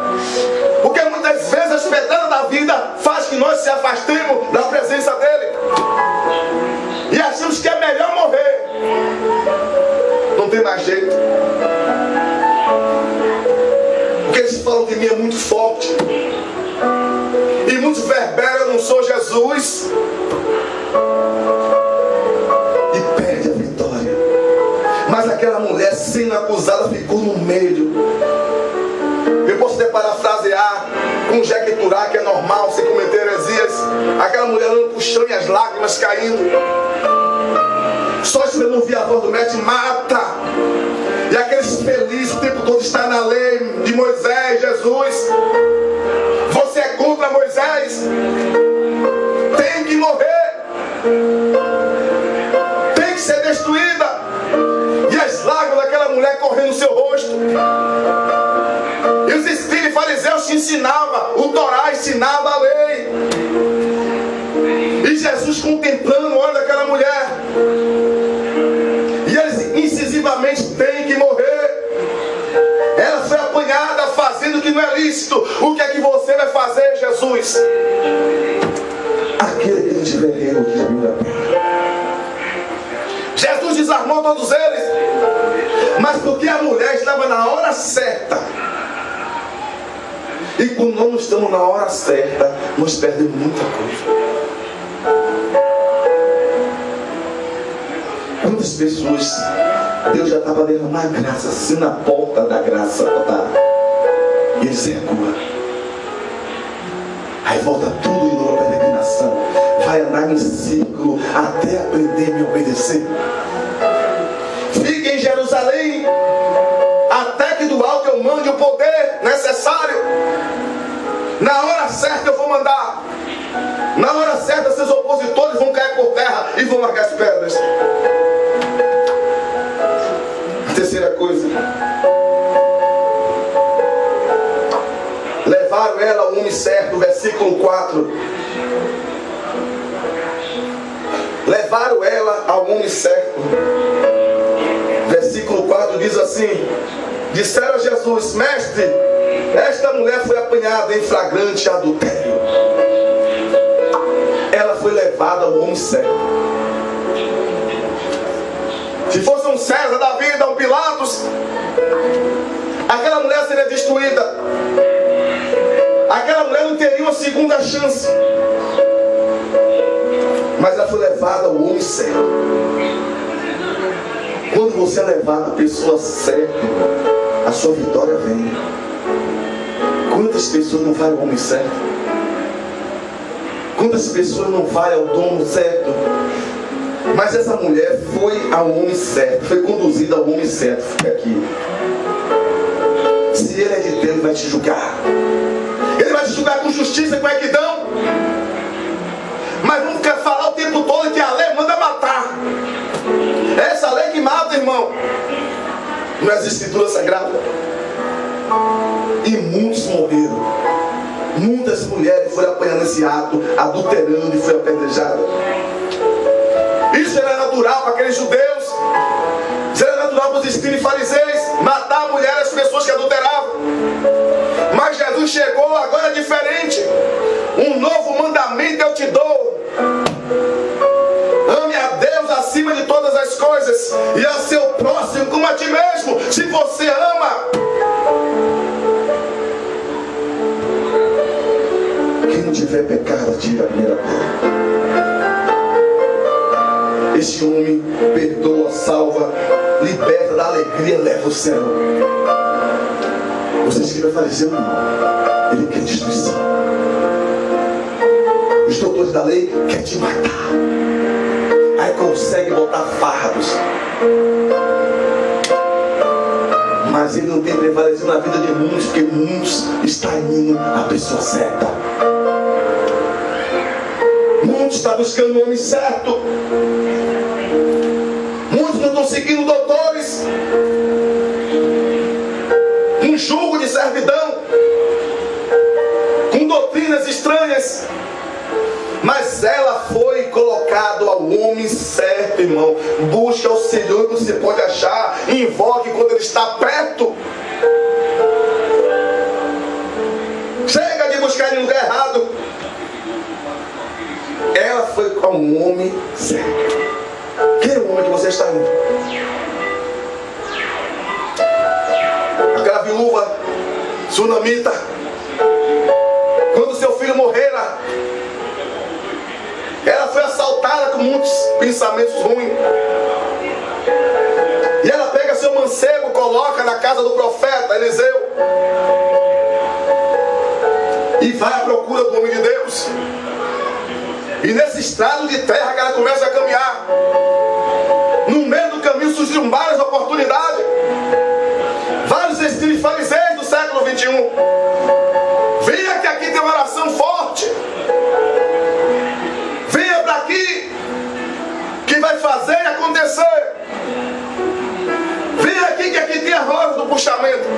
S1: Porque muitas vezes as pedradas da vida fazem que nós se afastemos da presença dele. E achamos que é melhor morrer. Não tem mais jeito. O que eles falam de mim é muito forte. E muitos verberam, eu não sou Jesus. E perde a vitória. Mas aquela mulher sendo acusada ficou no meio. Eu posso até parafrasear com jequiturá, que é normal, sem cometer heresias. Aquela mulher olhando para o chão e as lágrimas caindo. Só esperando ouvir a voz do mestre, mata. E aqueles felizes o tempo todo está na lei de Moisés, Jesus. Você é contra Moisés? Tem que morrer. Tem que ser destruída. E as lágrimas daquela mulher correndo no seu rosto. E os espíritos fariseus te ensinavam, o Torá ensinava a lei. E Jesus contemplando o olho daquela mulher. E eles incisivamente têm que morrer. Ela foi apanhada fazendo o que não é lícito. O que é que você vai fazer, Jesus? Aquele que não tiver erro, desvia a pena. Jesus desarmou todos eles. Mas porque a mulher estava na hora certa. E quando não estamos na hora certa, nós perdemos muita coisa. Quantas pessoas Deus já estava derramando graça, assim na porta da graça, e eles recuam. Aí volta tudo de novo a peregrinação. Vai andar em círculo até aprender a me obedecer. Fique em Jerusalém até que do alto eu mande o poder necessário. Na hora certa eu vou mandar. Na hora certa seus opositores vão cair por terra e vão largar as pedras. Terceira coisa. Levaram ela ao homem certo, versículo 4. Levaram ela ao homem certo. Versículo 4 diz assim: disseram a Jesus, mestre, esta mulher foi apanhada em flagrante adultério. Ela foi levada ao homem certo. Se fosse um César da vida, um Pilatos, aquela mulher seria destruída. Aquela mulher não teria uma segunda chance. Mas ela foi levada ao homem certo. Quando você é levado à pessoa certa, a sua vitória vem. Quantas pessoas não vai ao homem certo? Quantas pessoas não vai ao dono certo? Mas essa mulher foi ao homem certo, foi conduzida ao homem certo. Fica aqui. Se ele é de Deus, ele vai te julgar. Ele vai te julgar com justiça e com equidão. Mas não quer falar o tempo todo que a lei manda matar. É essa lei que mata, irmão. Não é as escrituras sagradas. E muitos morreram. Muitas mulheres foram apanhando esse ato, adulterando e foram apedrejadas. Isso era natural para aqueles judeus. Isso era natural para os espíritos fariseus. Matar a mulher e as pessoas que adulteravam. Mas Jesus chegou, agora é diferente. Um novo mandamento eu te dou. Ame a Deus acima de todas as coisas e a seu próximo como a ti mesmo. Se você ama, quem não tiver pecado, tira a primeira pedra. Este homem perdoa, salva, liberta da alegria, leva ao céu. Você diz que vai falecer, não. Ele quer destruição. Os doutores da lei querem te matar. Aí consegue botar fardos. Mas ele não tem prevalecido na vida de muitos, porque muitos estão indo a pessoa certa. Muitos estão buscando o homem certo. Muitos não estão seguindo doutores. Um jugo de servidão, com doutrinas estranhas. Mas ela foi colocada ao homem certo. certo, irmão. Busque ao Senhor que você pode achar. Invoque quando Ele está perto. Chega de buscar em lugar errado. Ela foi com um homem certo. Quem é o homem que você está indo? Aquela viúva sunamita, quando seu filho morrera, ela foi assaltada com muitos pensamentos ruins. E ela pega seu mancebo, coloca na casa do profeta Eliseu e vai à procura do homem de Deus. E nesse estrado de terra que ela começa a caminhar, no meio do caminho surgiram várias oportunidades. Vários estilos fariseus do século 21. Venha que aqui tem uma oração forte. Venha para aqui que vai fazer acontecer. Venha aqui que aqui tem a roda do puxamento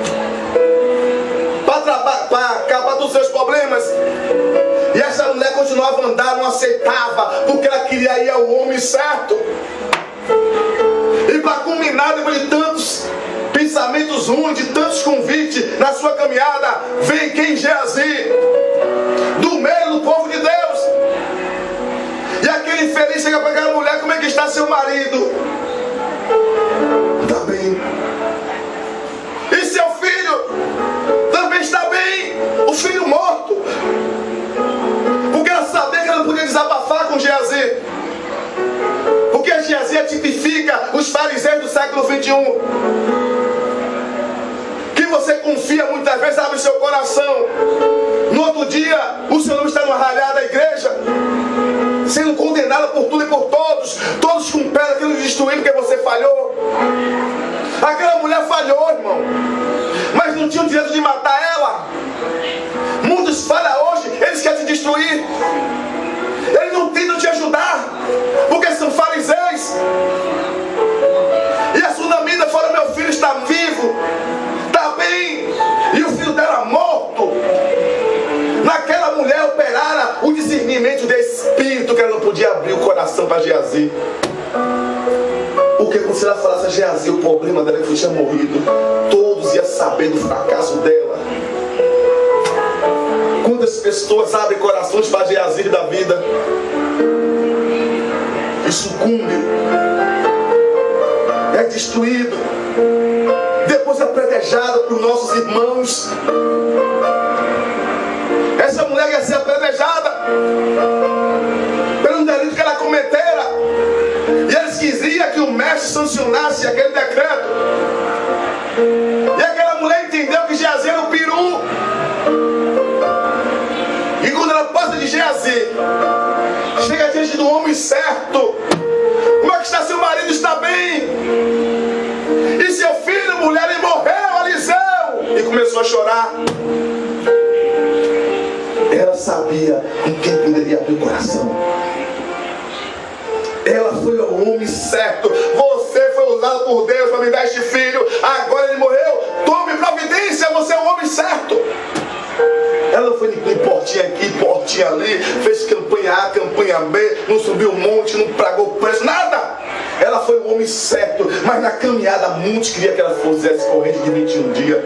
S1: para acabar dos seus problemas. E essa mulher continuava a andar, não aceitava, porque ela queria ir ao homem certo. E para culminar, depois de tantos pensamentos ruins, de tantos convites na sua caminhada, vem quem? Geazi, do meio do povo de Deus. E aquele infeliz chega para aquela mulher: como é que está seu marido? Está bem. E seu filho? Também está bem. O filho morto. Porque ela sabia que ela não podia desabafar com Geazi. Porque a Geazi tipifica os fariseus do século 21. Que você confia muitas vezes, abre seu coração. No outro dia, o seu nome está no ralhar da igreja, sendo condenado por tudo e por todos. Todos com pedra querendo destruir porque você falhou. Aquela mulher falhou, irmão, mas não tinha o direito de matar ela. Muitos falham hoje, eles querem te destruir. Eles não tentam te ajudar, porque são fariseus. E a sunamita fala: meu filho está vivo, está bem. E o filho dela morto. Naquela mulher operara o discernimento de espírito, que ela não podia abrir o coração para Geazi. Porque quando se ela falasse a Geazi, o problema dela é que ele tinha morrido, todos iam saber do fracasso dela. Quantas pessoas abrem corações para Geazi da vida e sucumbe, é destruído, depois é apedrejado por nossos irmãos. Essa mulher ia ser apedrejada pelo delito que ela cometera, e eles queriam que o mestre sancionasse aquele decreto. E aquela mulher entendeu que Geazi era um peru. E quando ela passa de Geazi, chega diante do homem certo: como é que está seu marido? Está bem. E seu filho, mulher, ele morreu, Eliseu. E começou a chorar. Ela sabia com quem poderia abrir o coração. Ela foi ao homem certo. Você foi usado por Deus para me dar este filho. Agora ele morreu. Tome providência, você é o homem certo. Ela não foi nem portinha aqui, portinha ali, fez campanha A, campanha B, não subiu um monte, não pagou preço, nada. Ela foi o homem certo, mas na caminhada muitos queriam que ela fizesse corrente de 21 dias.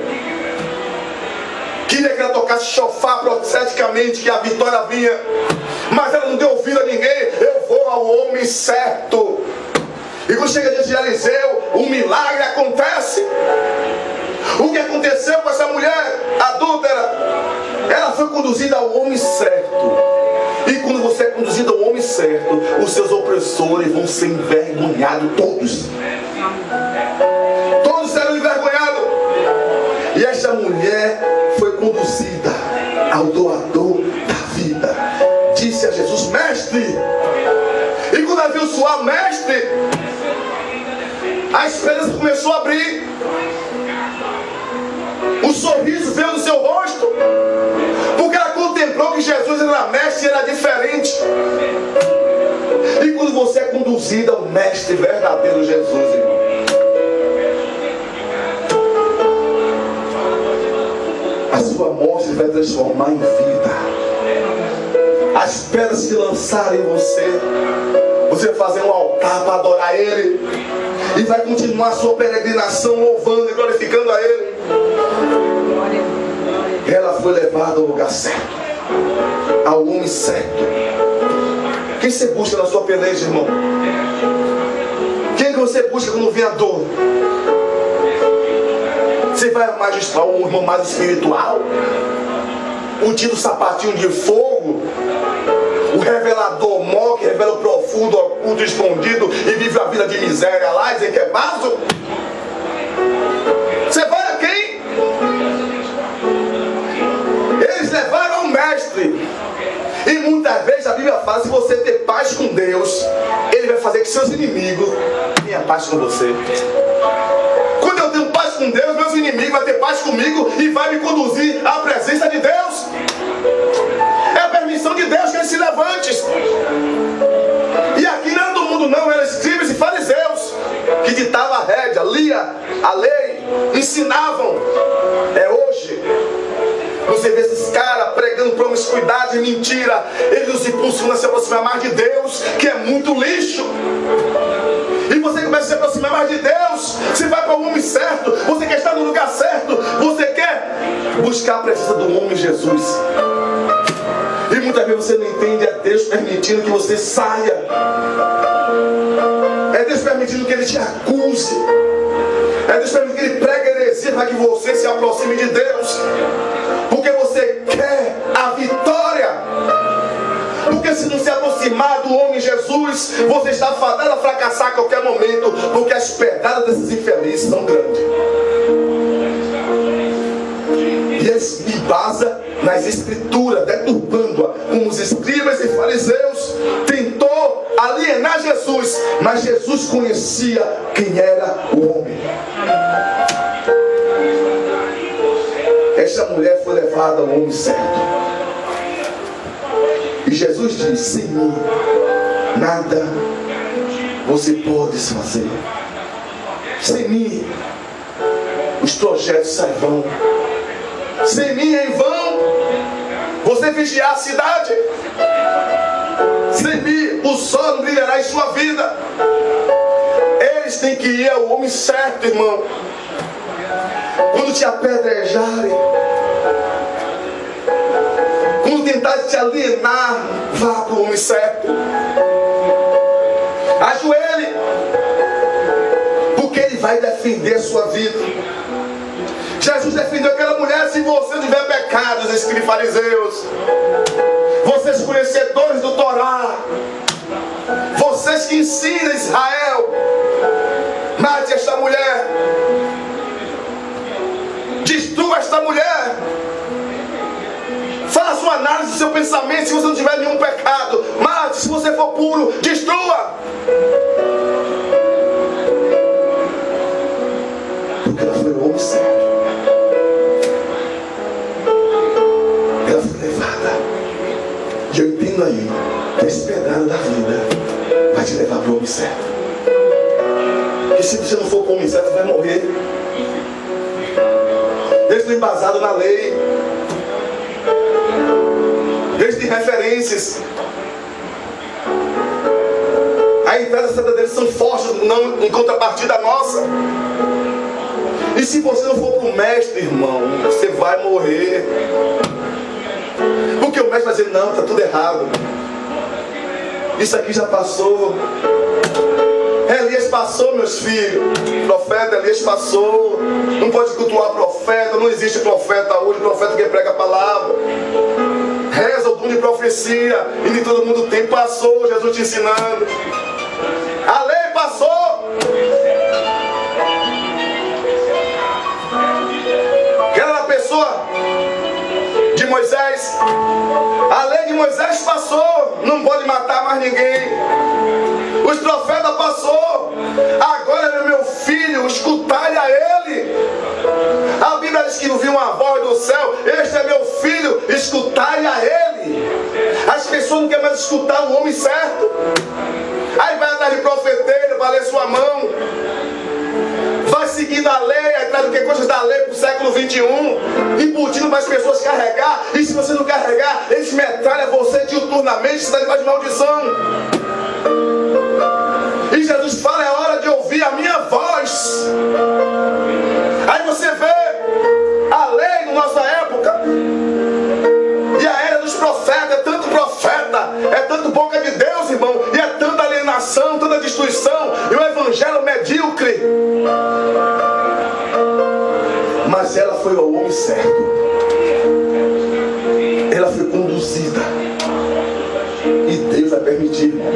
S1: Queria que ela tocasse chofar profeticamente que a vitória vinha. Mas ela não deu ouvido a ninguém. Eu vou ao homem certo. E quando chega diante de Eliseu, um milagre acontece. O que aconteceu com essa mulher adúltera? Ela foi conduzida ao homem certo. E quando você é conduzido ao homem certo, os seus opressores vão ser envergonhados todos. Todos serão envergonhados. E esta mulher foi conduzida ao doador da vida. Disse a Jesus: mestre. E quando ela viu suar mestre, a esperança começou a abrir. O sorriso veio no seu rosto, porque ela contemplou que Jesus era mestre e era diferente. E quando você é conduzido ao mestre verdadeiro Jesus, irmão, a sua morte vai transformar em vida. As pedras que lançarem em você Você vai fazer um altar para adorar Ele. E vai continuar a sua peregrinação louvando e glorificando a Ele. Ela foi levada ao lugar certo, ao homem certo. Quem você busca na sua peleja, irmão? Quem que você busca quando vem a dor? Você vai magistrar um irmão mais espiritual? O tio do sapatinho de fogo? O revelador mó que revela o profundo, oculto, escondido e vive a vida de miséria lá e dizer que é vaso? Você vai a quem? Eles levaram o mestre. E muitas vezes a Bíblia fala: se você ter paz com Deus, Ele vai fazer que seus inimigos tenham paz com você. Quando eu tenho paz com Deus, meus inimigos vão ter paz comigo e vai me conduzir à presença de Deus. É a permissão de Deus que Ele se levante. E aqui não era do mundo não, eram escribas e fariseus que ditavam a rédea, lia a lei, ensinavam. É hoje. Você vê esses caras pregando promiscuidade e mentira. Eles nos impulsionam a se aproximar mais de Deus, que é muito lixo. E você começa a se aproximar mais de Deus. Você vai para o homem certo. Você quer estar no lugar certo. Você quer buscar a presença do homem Jesus. E muitas vezes você não entende. É Deus permitindo que você saia. É Deus permitindo que Ele te acuse. É Deus permitindo que Ele pregue heresia para que você se aproxime de Deus. Porque você quer a vitória. Porque se não se aproximar do homem Jesus, você está fadado a fracassar a qualquer momento. Porque as pedradas desses infelizes são grandes. E eles se basam nas escrituras, deturbando-a, como os escribas e fariseus tentou alienar Jesus, mas Jesus conhecia quem era o homem. Esta mulher foi levada ao homem certo. E Jesus diz: sem mim nada você pode fazer. Sem mim os projetos saem vão. Sem mim é em vão você vigiar a cidade. Sem mim o sol não brilhará em sua vida. Eles têm que ir ao homem certo, irmão. Quando te apedrejarem, quando tentarem te alienar, vá para o homem certo. Ajoelhe, porque Ele vai defender a sua vida. Jesus defendeu aquela mulher: se você tiver pecados, escribas e fariseus, vocês conhecedores do Torá, vocês que ensinam Israel, mate esta mulher, destrua esta mulher. Faça sua análise do seu pensamento. Se você não tiver nenhum pecado, mate. Se você for puro, destrua. Porque ela foi o homem certo. Ela foi levada. E eu entendo aí que esse pedaço da vida vai te levar para o homem certo. Porque se você não for para o homem certo, você vai morrer. Eles estão embasados na lei. Eles têm referências. A entrada certa deles são fortes, não em contrapartida nossa. E se você não for para o mestre, irmão, você vai morrer. Porque o mestre vai dizer: não, está tudo errado. Isso aqui já passou. Elias passou, meus filhos. O profeta Elias passou. Não pode cultuar profeta. Não existe profeta hoje. Profeta que prega a palavra. Reza o dom de profecia. E nem todo mundo tem. Passou, Jesus te ensinando. A lei passou. Aquela pessoa de Moisés. A lei de Moisés passou. Não pode matar mais ninguém. Os profetas passou. Agora, meu filho, escutai a ele. A Bíblia diz que ouviu uma voz do céu: este é meu filho, escutai a ele. As pessoas não querem mais escutar o homem certo. Aí vai atrás de profeteiro, vai ler sua mão. Vai seguindo a lei, atrás do que coisas da lei para o século 21, embutindo para as pessoas carregar. E se você não carregar, eles metralham você diuturnamente, você está debaixo de maldição. E Jesus fala, é hora de ouvir a minha voz. Aí você vê a lei na nossa época. E a era dos profetas, é tanto profeta, é tanto boca de Deus, irmão, e é tanta alienação, tanta destruição, e o evangelho medíocre. Mas ela foi ao homem certo. Ela foi conduzida. E Deus vai permitir, irmão,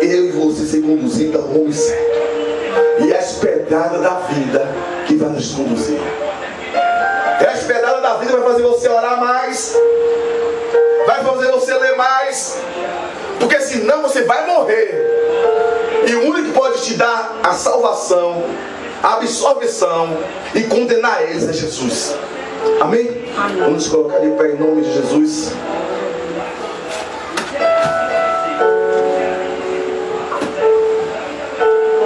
S1: eu e você ser conduzido ao homem certo. E é as pedradas da vida que vai nos conduzir. É as pedradas da vida que vai fazer você orar mais, vai fazer você ler mais, porque senão você vai morrer. E o único que pode te dar a salvação, a absolvição e condenar eles é Jesus. Amém? Amém. Vamos nos colocar de pé em nome de Jesus.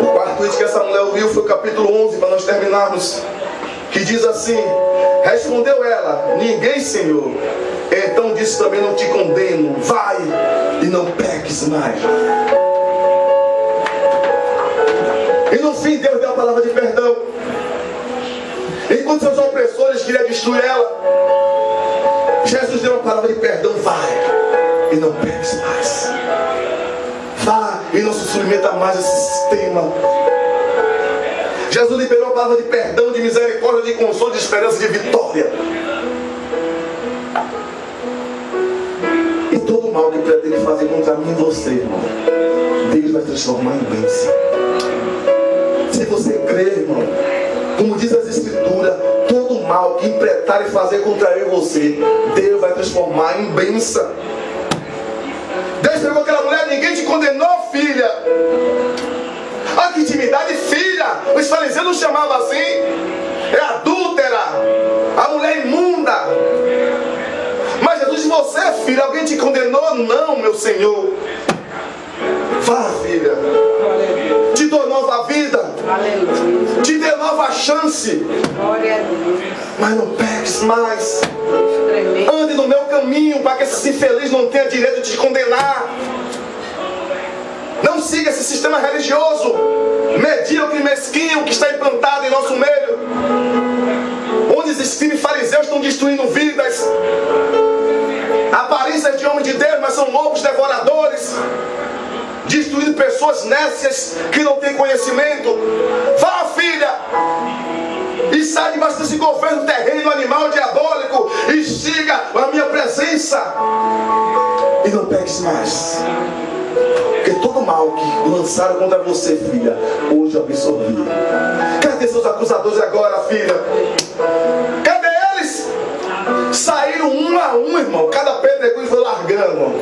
S1: O quarto item que essa mulher ouviu foi o capítulo 11, para nós terminarmos, que diz assim: respondeu ela, ninguém, Senhor. Então disse também, não te condeno, vai e não peques mais. E no fim Deus deu a palavra de perdão. Enquanto seus opressores queriam destruir ela, Jesus deu a palavra de perdão, vai e não peques mais. Vá e não se submeta mais a esse sistema. Jesus liberou a palavra de perdão, de misericórdia, de consolo, de esperança, de vitória. E todo mal que pretende fazer contra mim e você, irmão, Deus vai transformar em bênção. Se você crê, irmão, como diz as Escrituras, todo mal que empreitarem fazer contra eu e você, Deus vai transformar em bênção. Deus pegou aquela mulher, ninguém te condenou, filha. Olha que intimidade, filha. Os fariseus não chamavam assim. É adúltera, a mulher imunda. Mas Jesus disse, você, filha, alguém te condenou? Não, meu Senhor. Vá, filha. Te dou nova vida. Aleluia. Te dê nova chance. Glória a Deus. Mas não peques mais. Ande no meu caminho, para que esse infeliz não tenha direito de te condenar. Não siga esse sistema religioso medíocre e mesquinho que está implantado em nosso meio, onde os escribas e fariseus estão destruindo vidas, aparências de homens de Deus, mas são lobos devoradores, destruindo pessoas nécias que não têm conhecimento. Vá, filha, e sai debaixo desse governo terreno, animal, diabólico, e siga a minha presença, e não peques mais. Porque todo mal que lançaram contra você, filha, hoje eu absorvi. Cadê seus acusadores agora, filha? Cadê eles? Saíram um a um, irmão. Cada pedregulho foi largando, irmão.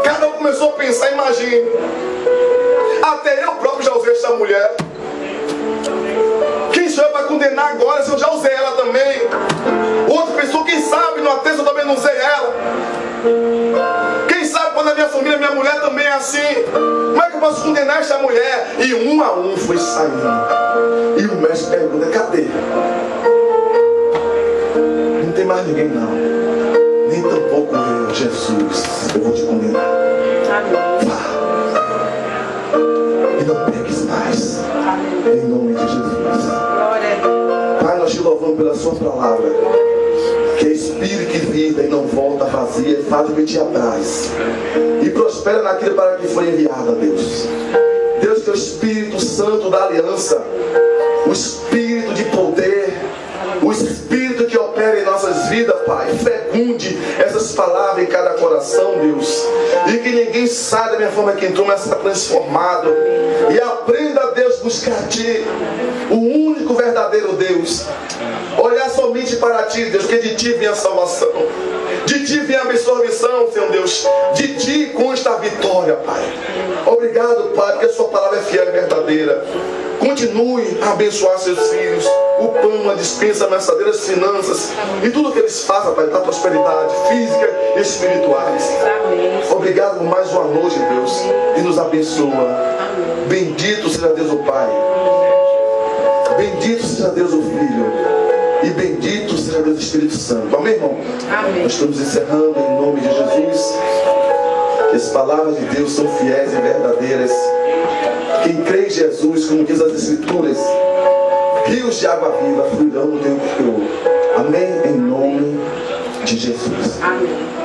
S1: Cada um começou a pensar, imagine. Até eu próprio já usei essa mulher. Quem sou eu para condenar agora se eu já usei ela também? Outra pessoa, quem sabe, no texto eu também não usei ela. Quem sabe quando a minha família, minha mulher também é assim. Como é que eu posso condenar esta mulher? E um a um foi saindo. E o mestre pergunta, cadê? Não tem mais ninguém não. Nem tampouco eu, Jesus, eu vou te condenar. Vá. E não peques mais. Em nome de Jesus. Pai, nós te louvamos pela sua palavra, que é espírito e vida e não volta vazia, e faz o que te apraz e prospera naquilo para que foi enviada, Deus. Deus, que é o Espírito Santo da aliança, o Espírito de poder, o Espírito que opera em nossas vidas, Pai, fecunde essas palavras em cada coração, Deus, e que ninguém saia da minha forma que entrou, mas seja transformado, e aprenda, Deus, buscar a Ti, o único verdadeiro Deus, olhar somente para Ti, Deus, que de Ti vem a salvação, de Ti vem a absorção, Senhor Deus, de Ti consta a vitória, Pai. Obrigado, Pai, porque a Sua palavra é fiel e verdadeira. Continue a abençoar seus filhos, o pão, a despensa, a mensadeira, as finanças e tudo que eles fazem, Pai, para a prosperidade física e espirituais. Obrigado por mais uma noite, Deus, e nos abençoa. Bendito seja Deus o Pai, bendito seja Deus o Filho, e bendito seja Deus o Espírito Santo. Amém, irmão? Amém. Nós estamos encerrando em nome de Jesus. Que as palavras de Deus são fiéis e verdadeiras. Quem crê em Jesus, como diz as Escrituras, rios de água viva fluirão no teu interior. Amém? Em nome de Jesus.
S2: Amém.